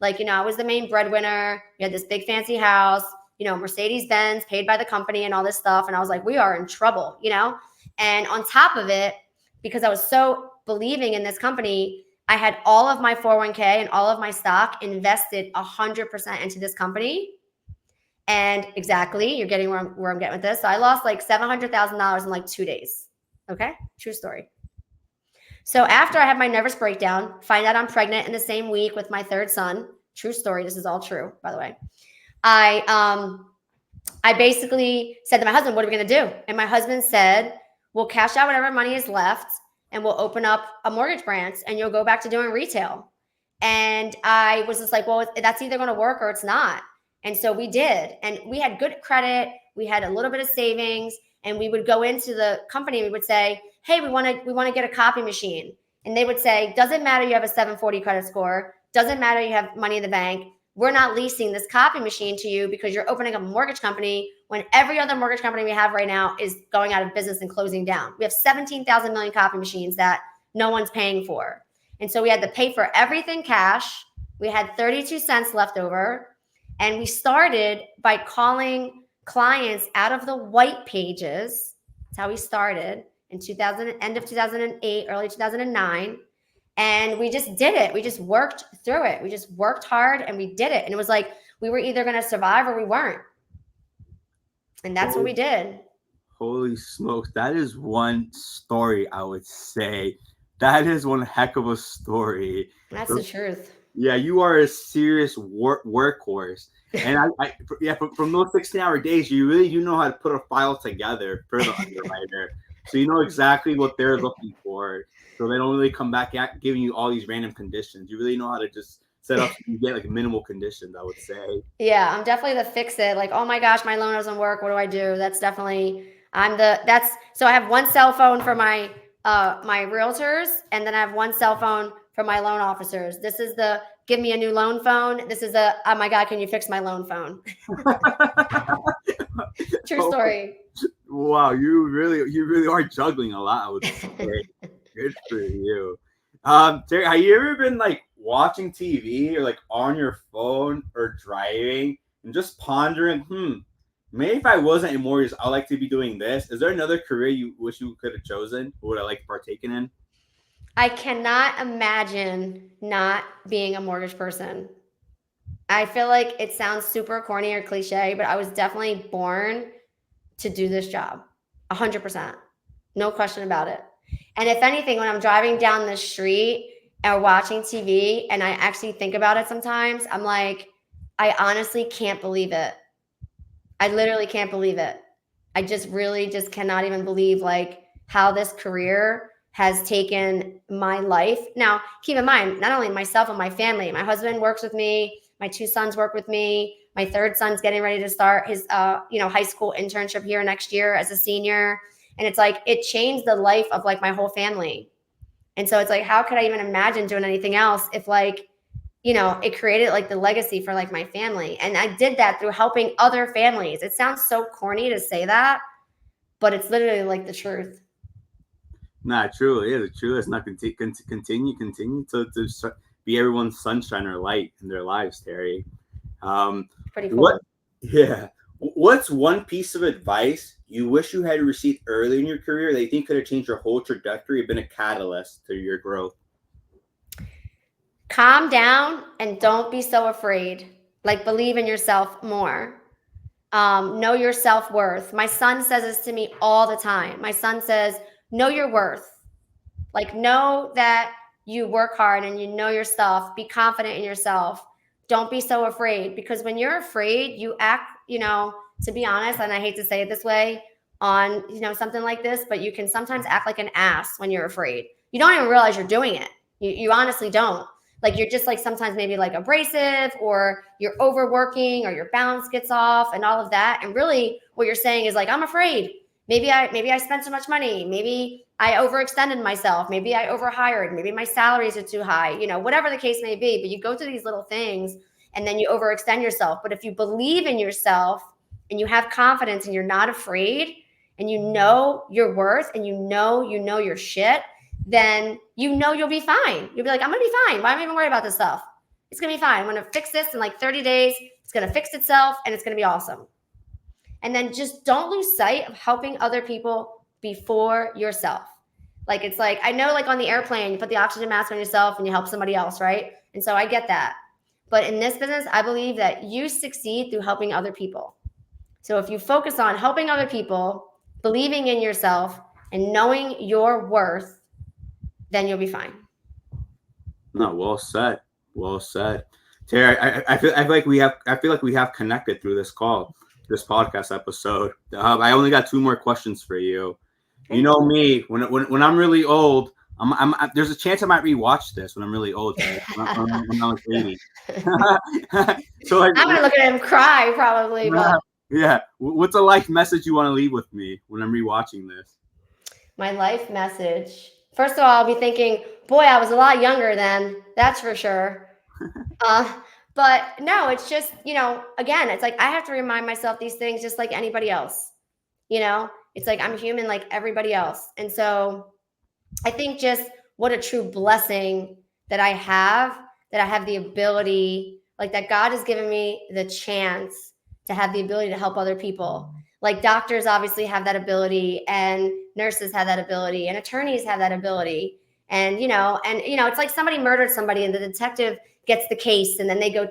Like, I was the main breadwinner. We had this big fancy house, Mercedes Benz paid by the company and all this stuff. And I was like, we are in trouble, And on top of it, because I was so believing in this company, I had all of my 401k and all of my stock invested 100% into this company. And exactly, you're getting where I'm getting with this. So I lost like $700,000 in like 2 days. Okay, true story. So after I had my nervous breakdown, find out I'm pregnant in the same week with my third son. True story. This is all true, by the way. I basically said to my husband, what are we going to do? And my husband said, we'll cash out whatever money is left and we'll open up a mortgage branch and you'll go back to doing retail. And I was just like, well, that's either going to work or it's not. And so we did. And we had good credit. We had a little bit of savings. And we would go into the company. We would say, hey, we want to get a copy machine. And they would say, doesn't matter you have a 740 credit score. Doesn't matter you have money in the bank. We're not leasing this copy machine to you because you're opening up a mortgage company when every other mortgage company we have right now is going out of business and closing down. We have 17,000 million copy machines that no one's paying for. And so we had to pay for everything cash. We had 32 cents left over. And we started by calling clients out of the white pages. That's how we started in end of 2008, early 2009. And we just did it. We just worked through it. We just worked hard and we did it. And it was like we were either going to survive or we weren't. And that's what we did. Holy smokes. That is one story, I would say. That is one heck of a story. That's the truth. Yeah, you are a serious workhorse. And from those 16-hour days, you really do know how to put a file together for the underwriter. So you know exactly what they're looking for. So they don't really come back at giving you all these random conditions. You really know how to just set up so you get like minimal conditions, I would say. Yeah, I'm definitely the fix it. Like, oh my gosh, my loan doesn't work. What do I do? That's definitely so I have one cell phone for my realtors, and then I have one cell phone for my loan officers. This is the give me a new loan phone. This is oh my God, can you fix my loan phone? True story. Wow, you really are juggling a lot, I would say. Good for you. Terri, have you ever been like watching TV or like on your phone or driving and just pondering, maybe if I wasn't in mortgage, I'd like to be doing this. Is there another career you wish you could have chosen or would I like partaken in? I cannot imagine not being a mortgage person. I feel like it sounds super corny or cliche, but I was definitely born to do this job. 100%. No question about it. And if anything, when I'm driving down the street or watching TV and I actually think about it sometimes, I'm like, I honestly can't believe it. I literally can't believe it. I just really just cannot even believe like how this career has taken my life. Now, keep in mind, not only myself and my family, my husband works with me, my two sons work with me, my third son's getting ready to start his high school internship here next year as a senior. And it's like, it changed the life of like my whole family. And so it's like, how could I even imagine doing anything else if like, it created like the legacy for like my family. And I did that through helping other families. It sounds so corny to say that, but it's literally like the truth. Nah, truly, yeah, the truth is not continue to be everyone's sunshine or light in their lives, Terri. Pretty cool. What's one piece of advice you wish you had received early in your career that you think could have changed your whole trajectory, been a catalyst to your growth? Calm down and don't be so afraid. Like, believe in yourself more. Know your self-worth. My son says this to me all the time. My son says, know your worth. Like, know that you work hard and you know your stuff. Be confident in yourself. Don't be so afraid, because when you're afraid, you act, to be honest, and I hate to say it this way on, something like this, but you can sometimes act like an ass when you're afraid. You don't even realize you're doing it. You honestly don't. Like, you're just like sometimes maybe like abrasive, or you're overworking, or your balance gets off and all of that. And really what you're saying is like, I'm afraid. Maybe I spent too much money. Maybe I overextended myself. Maybe I overhired. Maybe my salaries are too high, whatever the case may be. But you go through these little things and then you overextend yourself. But if you believe in yourself and you have confidence and you're not afraid and you know your worth and you know your shit, then you know you'll be fine. You'll be like, I'm gonna be fine. Why am I even worried about this stuff? It's gonna be fine. I'm gonna fix this in like 30 days. It's gonna fix itself and it's gonna be awesome. And then just don't lose sight of helping other people before yourself. Like, it's like, I know, like on the airplane, you put the oxygen mask on yourself and you help somebody else, right? And so I get that. But in this business, I believe that you succeed through helping other people. So if you focus on helping other people, believing in yourself, and knowing your worth, then you'll be fine. No, well said. Well said. Terri, I feel like we have connected through this podcast episode. I only got 2 more questions for you. You know me, when I'm really old, there's a chance I might rewatch this when I'm really old. When I was 80. So like, I'm gonna look at him cry probably, but yeah. What's a life message you want to leave with me when I'm rewatching this? my life message. First of all, I'll be thinking, boy, I was a lot younger then. That's for sure. But no, it's just, again, it's like I have to remind myself these things just like anybody else. It's like I'm human like everybody else. And so I think just what a true blessing that I have the ability, like that God has given me the chance to have the ability to help other people. Like doctors obviously have that ability, and nurses have that ability, and attorneys have that ability. And it's like somebody murdered somebody and the detective gets the case, and then they go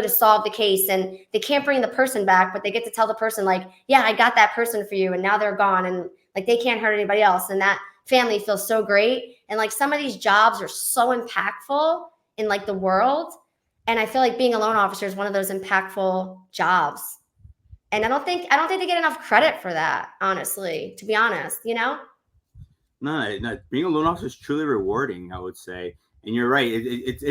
to solve the case, and they can't bring the person back, but they get to tell the person like, yeah, I got that person for you, and now they're gone, and like they can't hurt anybody else. And that family feels so great. And like some of these jobs are so impactful in like the world. And I feel like being a loan officer is one of those impactful jobs. And I don't think they get enough credit for that, honestly, to be honest, No, being a loan officer is truly rewarding, I would say. And you're right. It's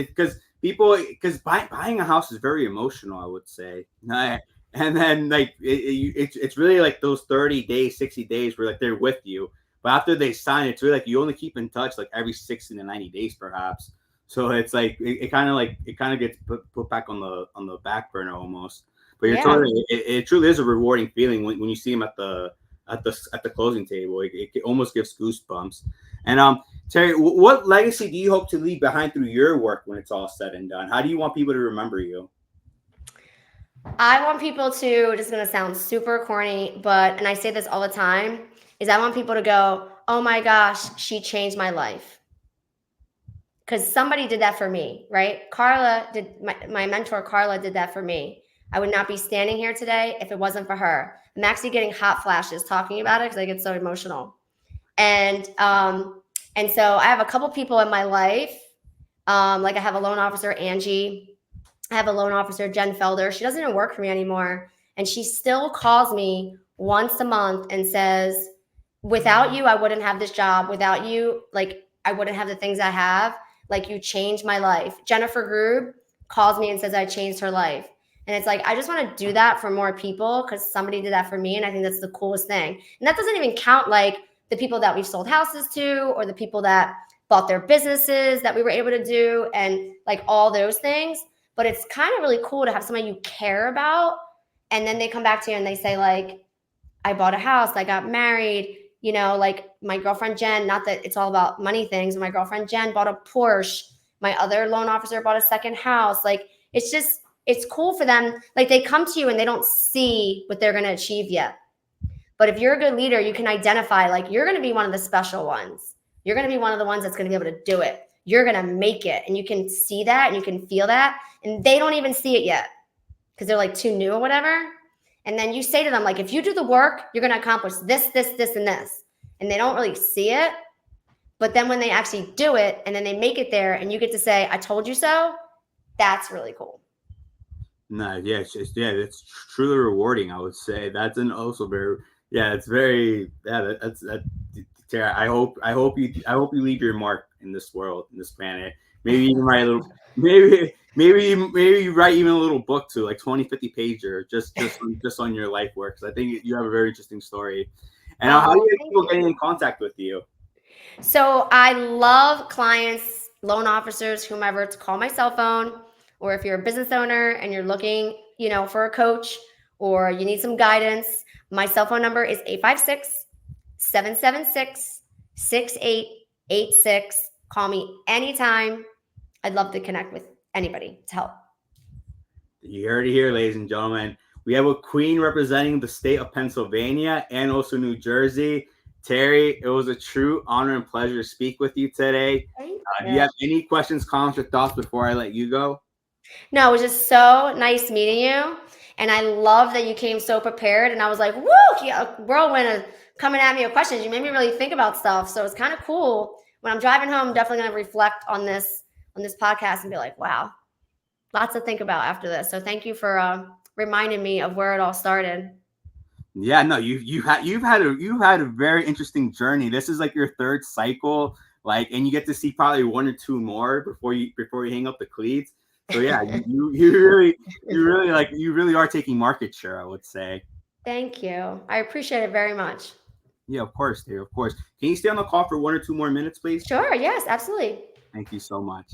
because buying a house is very emotional, I would say. And then like it's really like those 30 days, 60 days where like they're with you. But after they sign, it's really like you only keep in touch like every 60 to 90 days, perhaps. So it's like it kind of gets put back on the back burner almost. But you're totally it truly is a rewarding feeling when you see them at the closing table. It almost gives goosebumps. And Terri, what legacy do you hope to leave behind through your work when it's all said and done? How do you want people to remember you? I want people to, this is going to sound super corny, and I say this all the time, is I want people to go, oh my gosh, she changed my life. Because somebody did that for me, right? Carla did, my mentor Carla did that for me. I would not be standing here today if it wasn't for her. I'm actually getting hot flashes talking about it because I get so emotional. And so I have a couple people in my life. Like I have a loan officer, Angie. I have a loan officer, Jen Felder. She doesn't even work for me anymore. And she still calls me once a month and says, without you, I wouldn't have this job. Without you, like I wouldn't have the things I have. Like you changed my life. Jennifer Grube calls me and says I changed her life. And it's like, I just want to do that for more people because somebody did that for me. And I think that's the coolest thing. And that doesn't even count like the people that we've sold houses to or the people that bought their businesses that we were able to do and like all those things. But it's kind of really cool to have somebody you care about. And then they come back to you and they say like, I bought a house, I got married, like my girlfriend Jen, not that it's all about money things. My girlfriend Jen bought a Porsche. My other loan officer bought a second house. Like it's cool for them. Like they come to you and they don't see what they're going to achieve yet. But if you're a good leader, you can identify like you're going to be one of the special ones. You're going to be one of the ones that's going to be able to do it. You're going to make it. And you can see that and you can feel that. And they don't even see it yet because they're like too new or whatever. And then you say to them, like, if you do the work, you're going to accomplish this, this, this, and this. And they don't really see it. But then when they actually do it and then they make it there and you get to say, I told you so, that's really cool. No, yeah, it's truly rewarding, I would say. That's also very, it's very, that's Terri, I hope you leave your mark in this world, in this planet. Maybe even write a little, maybe you write even a little book too, like 20, 50 pager, just on your life work. Because I think you have a very interesting story. And how do you get people getting in contact with you? So I love clients, loan officers, whomever, to call my cell phone, or if you're a business owner and you're looking, for a coach, or you need some guidance, my cell phone number is 856-776-6886. Call me anytime. I'd love to connect with anybody to help. You heard it here, ladies and gentlemen. We have a queen representing the state of Pennsylvania and also New Jersey. Terri, it was a true honor and pleasure to speak with you today. Do you have any questions, comments, or thoughts before I let you go? No, it was just so nice meeting you. And I love that you came so prepared. And I was like, woo, yeah, a whirlwind of coming at me with questions. You made me really think about stuff. So it's kind of cool. When I'm driving home, I'm definitely going to reflect on this podcast and be like, wow, lots to think about after this. So thank you for reminding me of where it all started. Yeah, no, you've had a very interesting journey. This is like your third cycle, like, and you get to see probably one or two more before you hang up the cleats. So yeah, you really are taking market share, I would say. Thank you. I appreciate it very much. Yeah, of course, dear, of course. Can you stay on the call for one or two more minutes, please? Sure. Yes, absolutely. Thank you so much.